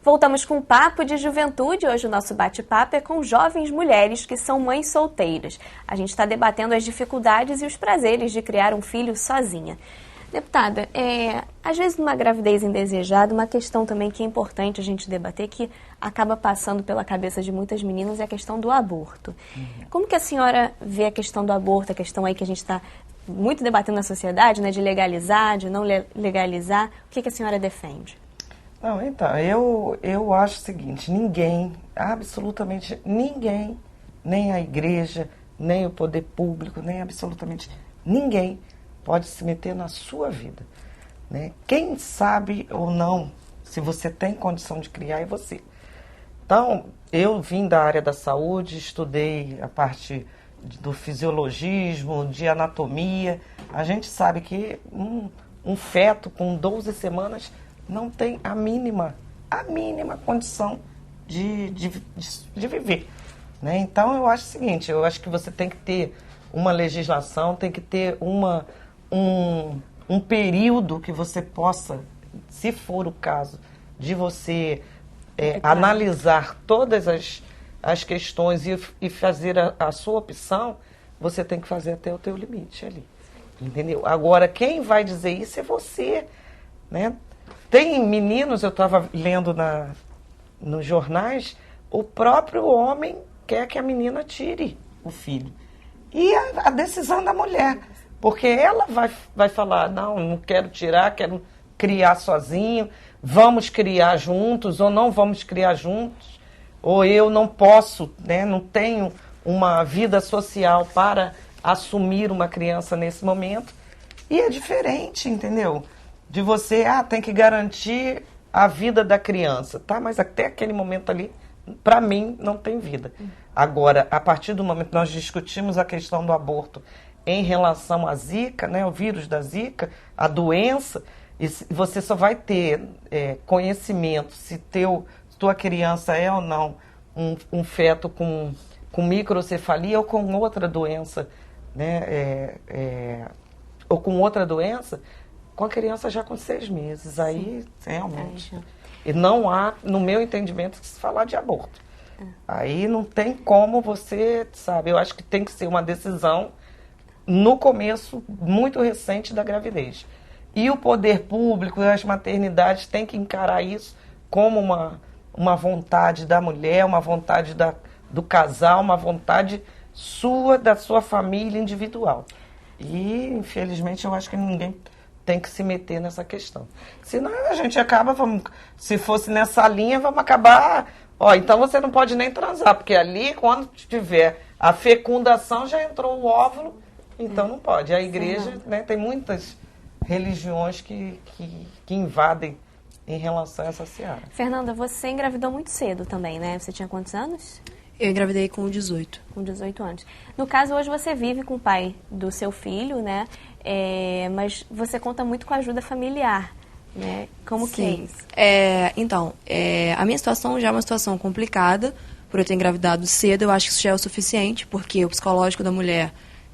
Voltamos com o Papo de Juventude. Hoje o nosso bate-papo é com jovens mulheres que são mães solteiras. A gente está debatendo as dificuldades e os prazeres de criar um filho sozinha. Deputada, às vezes numa gravidez indesejada, uma questão também que é importante a gente debater, que acaba passando pela cabeça de muitas meninas, é a questão do aborto. Como que a senhora vê a questão do aborto, a questão aí que a gente está muito debatendo na sociedade, né, de legalizar, de não legalizar? O que a senhora defende? Não, então, eu acho o seguinte, ninguém, absolutamente ninguém, nem a igreja, nem o poder público, nem absolutamente ninguém pode se meter na sua vida, né? Quem sabe ou não, se você tem condição de criar, é você. Então, eu vim da área da saúde, estudei a parte do fisiologismo, de anatomia. A gente sabe que um feto com 12 semanas não tem a mínima condição de viver, né? Então, eu acho o seguinte, eu acho que você tem que ter uma legislação, tem que ter um período que você possa, se for o caso, de você analisar todas as questões e fazer a sua opção, você tem que fazer até o teu limite ali, entendeu? Agora, quem vai dizer isso é você, né? Tem meninos, eu estava lendo nos jornais, o próprio homem quer que a menina tire o filho. E a decisão da mulher, porque ela vai falar, não quero tirar, quero criar sozinho, vamos criar juntos ou não vamos criar juntos, ou eu não posso, né, não tenho uma vida social para assumir uma criança nesse momento. E é diferente, entendeu? De você, tem que garantir a vida da criança, tá? Mas até aquele momento ali, para mim, não tem vida. Agora, a partir do momento que nós discutimos a questão do aborto em relação à Zika, né, o vírus da Zika, a doença, você só vai ter conhecimento se tua criança é ou não um feto com microcefalia ou com outra doença, né, ou com outra doença, com a criança já com 6 meses. Aí, realmente, e não há, no meu entendimento, que se falar de aborto. Aí não tem como você, sabe, eu acho que tem que ser uma decisão no começo muito recente da gravidez. E o poder público e as maternidades têm que encarar isso como uma vontade da mulher, uma vontade do casal, uma vontade sua, da sua família individual. E, infelizmente, eu acho que ninguém tem que se meter nessa questão. Senão a gente acaba, se fosse nessa linha, vamos acabar... então você não pode nem transar, porque ali, quando tiver a fecundação, já entrou o óvulo, então não pode. A igreja, né, tem muitas religiões que invadem em relação a essa seara. Fernanda, você engravidou muito cedo também, né? Você tinha quantos anos? Eu engravidei com 18. Com 18 anos. No caso, hoje você vive com o pai do seu filho, né? Mas você conta muito com a ajuda familiar, né? Como que é isso? Então, a minha situação já é uma situação complicada, por eu ter engravidado cedo. Eu acho que isso já é o suficiente, porque o psicológico da mulher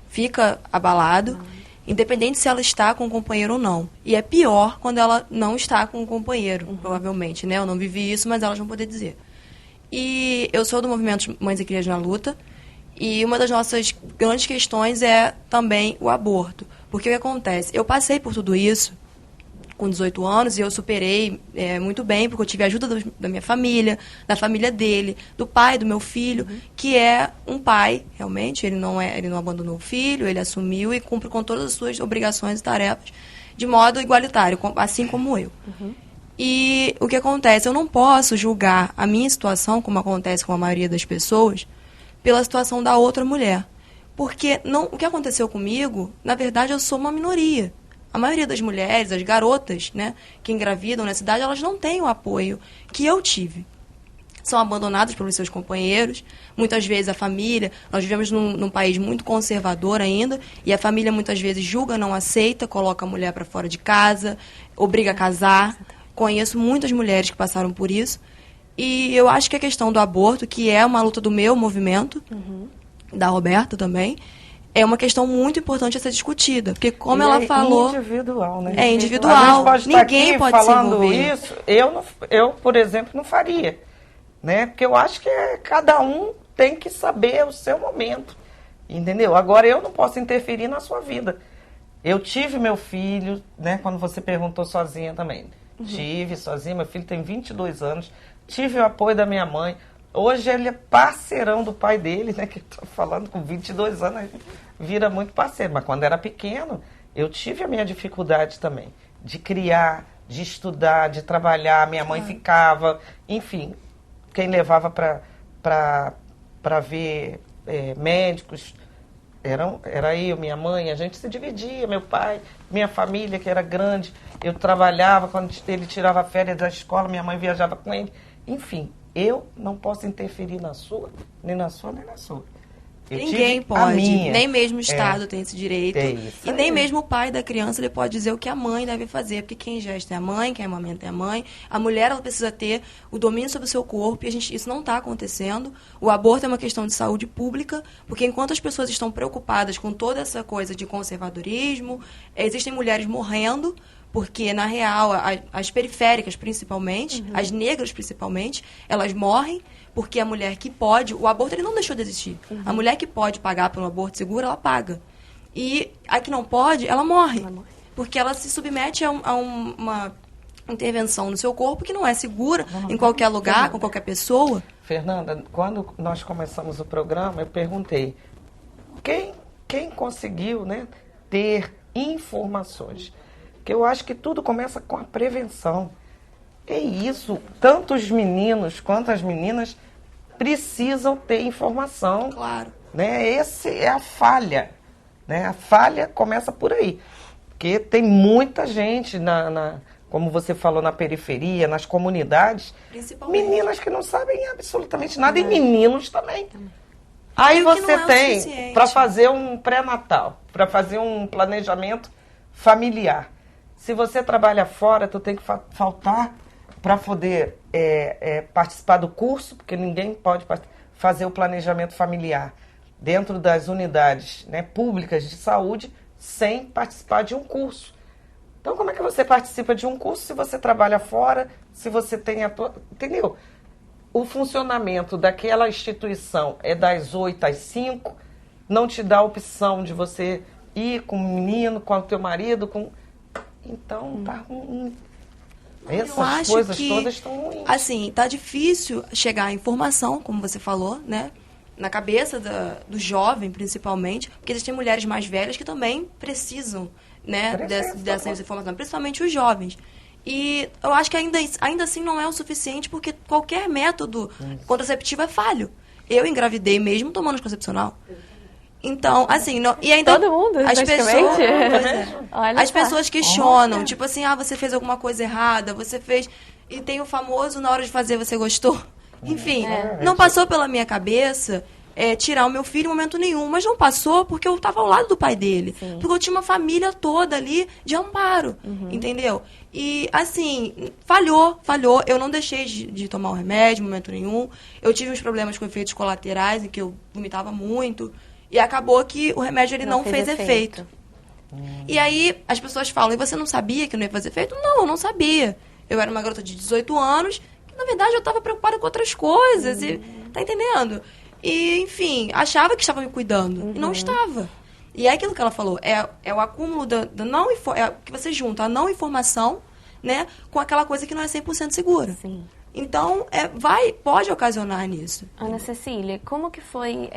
fica abalado, independente se ela está com um companheiro ou não. E é pior quando ela não está com um companheiro, provavelmente, né? Eu não vivi isso, mas elas vão poder dizer. E eu sou do movimento Mães e Crias na Luta, e uma das nossas grandes questões é também o aborto. Porque o que acontece? Eu passei por tudo isso com 18 anos e eu superei muito bem, porque eu tive a ajuda da minha família, da família dele, do pai do meu filho, que é um pai, realmente. Ele não abandonou o filho, ele assumiu e cumpre com todas as suas obrigações e tarefas de modo igualitário, assim como eu. E o que acontece? Eu não posso julgar a minha situação, como acontece com a maioria das pessoas, pela situação da outra mulher. Porque o que aconteceu comigo, na verdade, eu sou uma minoria. A maioria das mulheres, as garotas, né, que engravidam na cidade, elas não têm o apoio que eu tive. São abandonadas pelos seus companheiros, muitas vezes a família, nós vivemos num país muito conservador ainda, e a família muitas vezes julga, não aceita, coloca a mulher para fora de casa, obriga a casar. Conheço muitas mulheres que passaram por isso, e eu acho que a questão do aborto, que é uma luta do meu movimento, da Roberta também, é uma questão muito importante a ser discutida. Porque, como ela falou... É individual, né? É individual. Ninguém pode se envolver. Isso, eu, por exemplo, não faria. Né? Porque eu acho que cada um tem que saber o seu momento. Entendeu? Agora, eu não posso interferir na sua vida. Eu tive meu filho, né? Quando você perguntou sozinha também. Tive sozinha, meu filho tem 22 anos. Tive o apoio da minha mãe. Hoje ele é parceirão do pai dele, né? Que eu tô falando, com 22 anos, a gente vira muito parceiro. Mas quando era pequeno, eu tive a minha dificuldade também. De criar, de estudar, de trabalhar. Minha mãe ficava, enfim. Quem levava para ver médicos era eu, minha mãe. A gente se dividia, meu pai, minha família, que era grande. Eu trabalhava, quando ele tirava férias da escola, minha mãe viajava com ele. Enfim, eu não posso interferir na sua, nem na sua, nem na sua. Ninguém pode, nem mesmo o Estado tem esse direito. E nem mesmo o pai da criança ele pode dizer o que a mãe deve fazer, porque quem gesta é a mãe, quem amamenta é a mãe. A mulher ela precisa ter o domínio sobre o seu corpo e isso não está acontecendo. O aborto é uma questão de saúde pública, porque enquanto as pessoas estão preocupadas com toda essa coisa de conservadorismo, existem mulheres morrendo, porque, na real, as periféricas, principalmente, as negras, principalmente, elas morrem porque a mulher que pode... O aborto, ele não deixou de existir. A mulher que pode pagar pelo aborto seguro, ela paga. E a que não pode, ela morre. Porque ela se submete a uma intervenção no seu corpo que não é segura em qualquer lugar, com qualquer pessoa. Fernanda, quando nós começamos o programa, eu perguntei quem conseguiu, né, ter informações. Porque eu acho que tudo começa com a prevenção. É isso. Tanto os meninos quanto as meninas precisam ter informação. Claro. Né? Essa é a falha. Né? A falha começa por aí. Porque tem muita gente, como você falou, na periferia, nas comunidades, meninas que não sabem absolutamente nada, e meninos também. Aí você tem para fazer um pré-natal, para fazer um planejamento familiar. Se você trabalha fora, tu tem que faltar para poder participar do curso, porque ninguém pode fazer o planejamento familiar dentro das unidades, né, públicas de saúde sem participar de um curso. Então, como é que você participa de um curso se você trabalha fora, se você tem Entendeu? O funcionamento daquela instituição é das 8 às 5, não te dá a opção de você ir com o menino, com o teu marido, Então, tá ruim. Essas coisas todas estão ruins. Assim, tá difícil chegar à informação, como você falou, né? Na cabeça do jovem, principalmente, porque existem mulheres mais velhas que também precisam, né, dessa informação, principalmente os jovens. E eu acho que ainda assim não é o suficiente, porque qualquer método contraceptivo é falho. Eu engravidei mesmo tomando anticoncepcional. Então, assim, e ainda todo mundo, as pessoas questionam, tipo assim, você fez alguma coisa errada, você fez, e tem o famoso, na hora de fazer, você gostou? Enfim, não passou pela minha cabeça tirar o meu filho em momento nenhum, mas não passou porque eu estava ao lado do pai dele. Sim. Porque eu tinha uma família toda ali de amparo, entendeu? E, assim, falhou. Eu não deixei de tomar o remédio em momento nenhum. Eu tive uns problemas com efeitos colaterais, em que eu vomitava muito. E acabou que o remédio ele não fez efeito. E aí as pessoas falam, e você não sabia que não ia fazer efeito? Não, eu não sabia. Eu era uma garota de 18 anos, que na verdade eu estava preocupada com outras coisas. E, tá entendendo? E, enfim, achava que estava me cuidando. E não estava. E é aquilo que ela falou, é o acúmulo da não que você junta a não informação, né, com aquela coisa que não é 100% segura. Sim. Então, pode ocasionar nisso. Ana Cecília, como que foi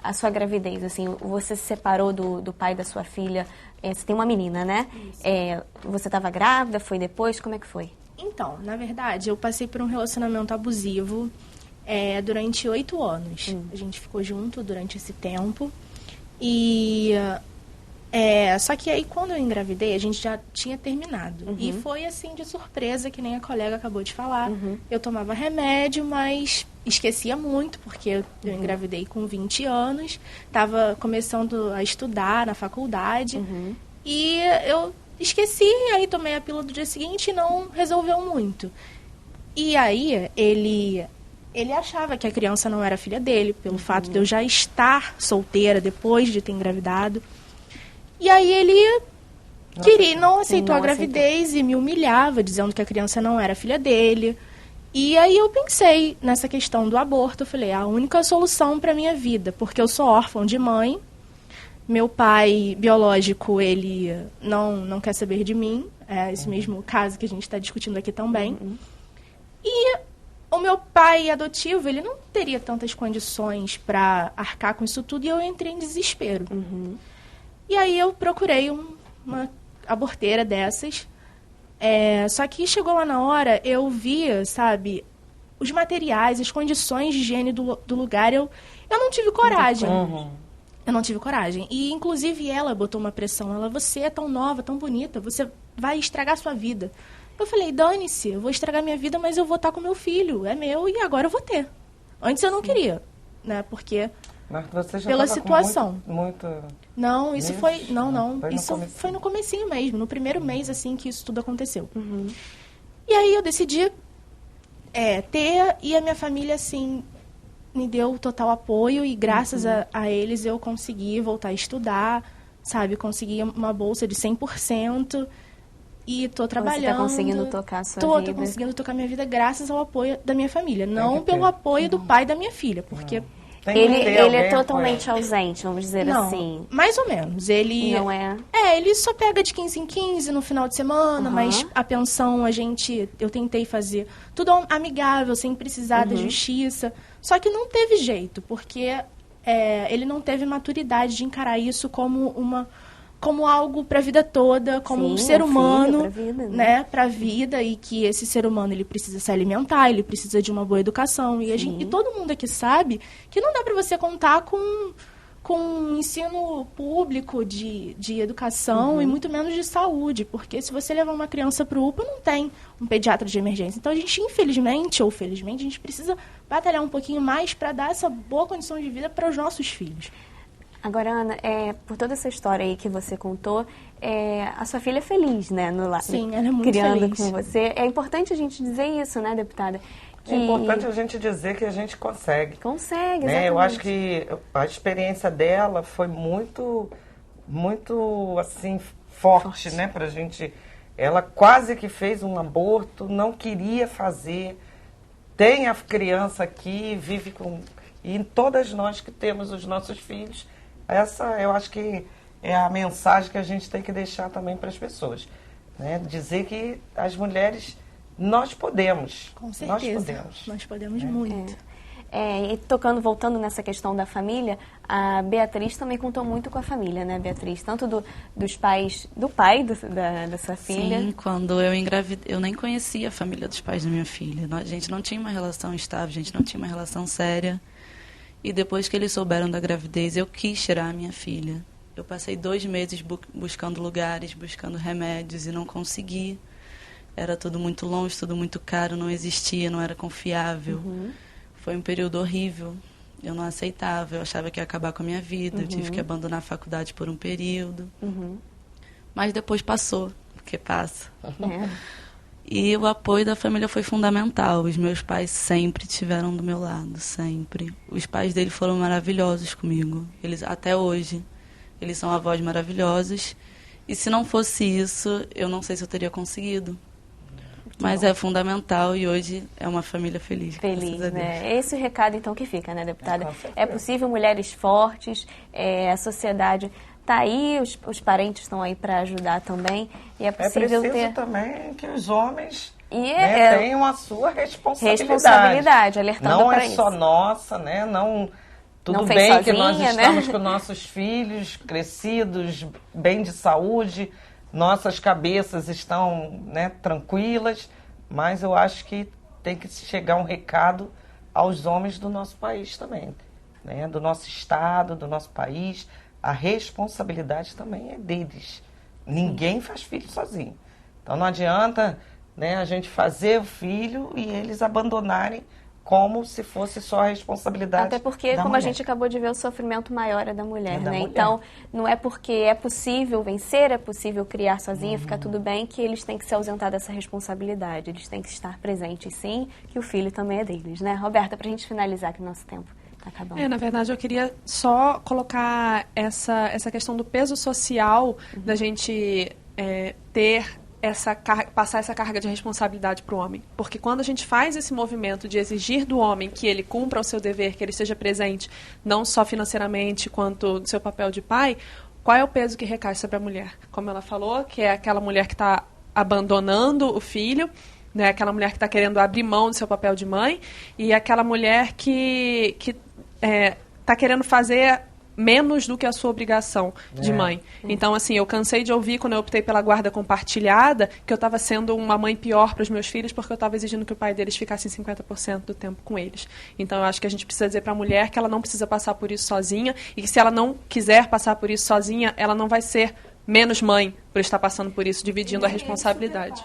a sua gravidez? Assim, você se separou do pai da sua filha, você tem uma menina, né? Você estava grávida, foi depois? Como é que foi? Então, na verdade, eu passei por um relacionamento abusivo durante 8 anos. A gente ficou junto durante esse tempo. E só que aí, quando eu engravidei, a gente já tinha terminado. E foi assim, de surpresa, que nem a colega acabou de falar. Eu tomava remédio, mas esquecia muito, porque eu engravidei com 20 anos. Estava começando a estudar na faculdade. E eu esqueci, aí tomei a pílula do dia seguinte e não resolveu muito. E aí, ele ele achava que a criança não era filha dele, pelo fato de eu já estar solteira depois de ter engravidado. E aí ele não aceitou a gravidez e me humilhava, dizendo que a criança não era filha dele. E aí eu pensei nessa questão do aborto. Eu falei, a única solução para minha vida, porque eu sou órfã de mãe, meu pai biológico, ele não quer saber de mim, é esse mesmo caso que a gente está discutindo aqui também. E o meu pai adotivo, ele não teria tantas condições para arcar com isso tudo, e eu entrei em desespero. E aí eu procurei uma aborteira dessas. Só que chegou lá na hora, eu via, sabe, os materiais, as condições de higiene do lugar, eu não tive coragem. Eu não tive coragem. E, inclusive, ela botou uma pressão. Ela, você é tão nova, tão bonita, você vai estragar a sua vida. Eu falei, dane-se, eu vou estragar minha vida, mas eu vou estar com meu filho, é meu, e agora eu vou ter. Antes eu não queria, né, porque... Mas você já pela tava situação. Com muito... Não, isso foi... Não. Foi Isso foi no comecinho mesmo, no primeiro mês, assim, que isso tudo aconteceu. E aí eu decidi ter, e a minha família, assim, me deu total apoio, e graças a eles eu consegui voltar a estudar, sabe? Consegui uma bolsa de 100%, e tô trabalhando. Você tá conseguindo tocar a sua vida. Tô conseguindo tocar minha vida graças ao apoio da minha família, não pelo apoio do pai da minha filha, porque... Ele é totalmente ausente, vamos dizer assim. Mais ou menos. Ele não é. Ele só pega de 15 em 15 no final de semana, mas a pensão eu tentei fazer tudo amigável, sem precisar da justiça. Só que não teve jeito, porque ele não teve maturidade de encarar isso como algo para a vida toda, como um ser humano, pra vida, né, para a vida, e que esse ser humano ele precisa se alimentar, ele precisa de uma boa educação, e todo mundo aqui sabe que não dá para você contar com um ensino público de educação e muito menos de saúde, porque se você levar uma criança para o UPA, não tem um pediatra de emergência. Então a gente, infelizmente ou felizmente, a gente precisa batalhar um pouquinho mais para dar essa boa condição de vida para os nossos filhos. Agora, Ana, por toda essa história aí que você contou, a sua filha é feliz, né, no lar? Sim, ela é muito criando feliz. Com você. É importante a gente dizer isso, né, deputada? É importante a gente dizer que a gente consegue. Consegue, né? exatamente. Eu acho que a experiência dela foi muito, muito, assim, forte, né, pra gente. Ela quase que fez um aborto, não queria fazer. Tem a criança aqui, vive com... E todas nós que temos os nossos filhos, essa eu acho que é a mensagem que a gente tem que deixar também para as pessoas. Né? Dizer que as mulheres, nós podemos. Com certeza. Nós podemos muito. E voltando nessa questão da família, a Beatriz também contou muito com a família, né, Beatriz? Tanto dos pais, do pai da sua filha. Sim, quando eu engravidei, eu nem conhecia a família dos pais da minha filha. A gente não tinha uma relação estável, a gente não tinha uma relação séria. E depois que eles souberam da gravidez, eu quis tirar a minha filha. Eu passei 2 meses buscando lugares, buscando remédios e não consegui. Era tudo muito longe, tudo muito caro, não existia, não era confiável. Foi um período horrível. Eu não aceitava, eu achava que ia acabar com a minha vida. Eu tive que abandonar a faculdade por um período. Mas depois passou, porque passa. E o apoio da família foi fundamental. Os meus pais sempre estiveram do meu lado, sempre. Os pais dele foram maravilhosos comigo. Eles, até hoje, eles são avós maravilhosos. E se não fosse isso, eu não sei se eu teria conseguido. Mas é fundamental e hoje é uma família feliz. Feliz, né? Esse é o recado, então, que fica, né, deputada? É possível mulheres fortes, a sociedade está aí, os parentes estão aí para ajudar também. E é possível preciso também que os homens tenham a sua responsabilidade, alertando para isso. Não é só nossa, né? Tudo não bem sozinha, que nós né? estamos com nossos filhos crescidos, bem de saúde, nossas cabeças estão, né, tranquilas, mas eu acho que tem que chegar um recado aos homens do nosso país também, né? Do nosso estado, do nosso país. A responsabilidade também é deles. Ninguém faz filho sozinho. Então não adianta, né, a gente fazer o filho e eles abandonarem como se fosse só a responsabilidade Até porque, da como mulher. a gente acabou de ver, o sofrimento maior é da mulher, É da né? mulher. Então, não é porque é possível vencer, é possível criar sozinha, ficar tudo bem, que eles têm que se ausentar dessa responsabilidade. Eles têm que estar presentes, sim, que o filho também é deles, né? Roberta, pra gente finalizar, que o nosso tempo tá acabando. Na verdade, eu queria só colocar essa questão do peso social, da gente ter passar essa carga de responsabilidade para o homem. Porque quando a gente faz esse movimento de exigir do homem que ele cumpra o seu dever, que ele esteja presente, não só financeiramente, quanto no seu papel de pai, qual é o peso que recai sobre a mulher? Como ela falou, que é aquela mulher que está abandonando o filho, né? Aquela mulher que está querendo abrir mão do seu papel de mãe, e aquela mulher que está querendo fazer menos do que a sua obrigação de mãe. Então, assim, eu cansei de ouvir, quando eu optei pela guarda compartilhada, que eu estava sendo uma mãe pior para os meus filhos porque eu estava exigindo que o pai deles ficasse 50% do tempo com eles. Então, eu acho que a gente precisa dizer para a mulher que ela não precisa passar por isso sozinha e que se ela não quiser passar por isso sozinha, ela não vai ser menos mãe por estar passando por isso, dividindo a responsabilidade.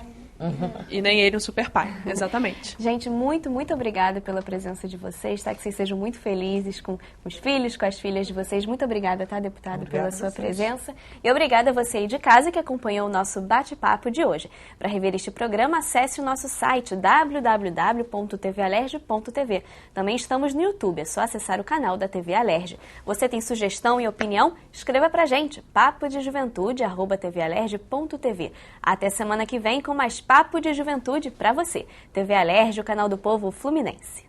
E nem ele um super pai, exatamente. Gente, muito, muito obrigada pela presença de vocês, tá? Que vocês sejam muito felizes com os filhos, com as filhas de vocês. Muito obrigada, tá, deputado, pela sua presença. E obrigada a você aí de casa que acompanhou o nosso bate-papo de hoje. Para rever este programa, acesse o nosso site www.tvalerge.tv. Também estamos no YouTube, é só acessar o canal da TV Alerge. Você tem sugestão e opinião? Escreva pra gente, papodejuventude@tvalerge.tv. Até semana que vem com mais Papo de Juventude para você. TV Alerge, o canal do povo fluminense.